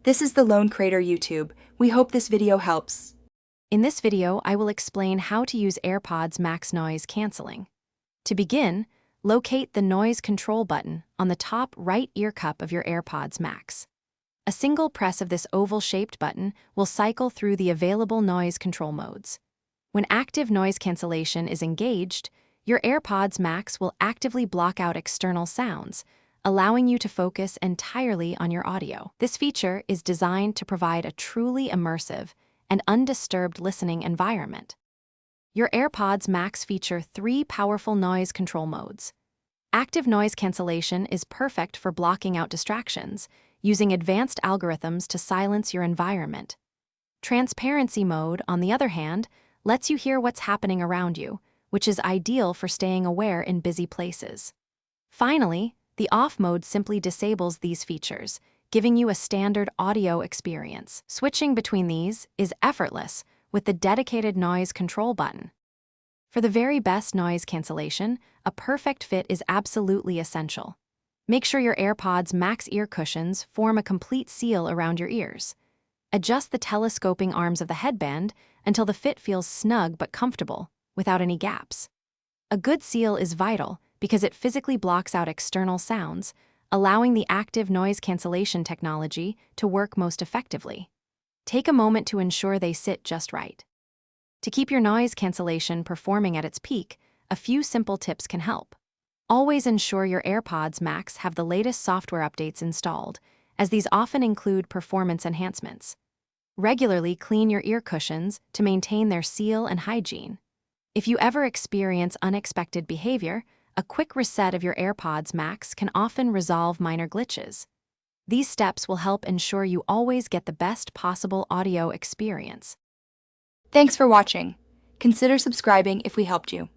This is the Lone Crater YouTube. We hope this video helps. In this video, I will explain how to use AirPods Max noise cancelling. To begin, locate the noise control button on the top right ear cup of your AirPods Max. A single press of this oval-shaped button will cycle through the available noise control modes. When active noise cancellation is engaged, your AirPods Max will actively block out external sounds, allowing you to focus entirely on your audio. This feature is designed to provide a truly immersive and undisturbed listening environment. Your AirPods Max feature 3 powerful noise control modes. Active noise cancellation is perfect for blocking out distractions, using advanced algorithms to silence your environment. Transparency mode, on the other hand, lets you hear what's happening around you, which is ideal for staying aware in busy places. Finally, the off mode simply disables these features, giving you a standard audio experience. Switching between these is effortless with the dedicated noise control button. For the very best noise cancellation, a perfect fit is absolutely essential. Make sure your AirPods Max ear cushions form a complete seal around your ears. Adjust the telescoping arms of the headband until the fit feels snug but comfortable, without any gaps. A good seal is vital because it physically blocks out external sounds, allowing the active noise cancellation technology to work most effectively. Take a moment to ensure they sit just right. To keep your noise cancellation performing at its peak, a few simple tips can help. Always ensure your AirPods Max have the latest software updates installed, as these often include performance enhancements. Regularly clean your ear cushions to maintain their seal and hygiene. If you ever experience unexpected behavior, a quick reset of your AirPods Max can often resolve minor glitches. These steps will help ensure you always get the best possible audio experience. Thanks for watching. Consider subscribing if we helped you.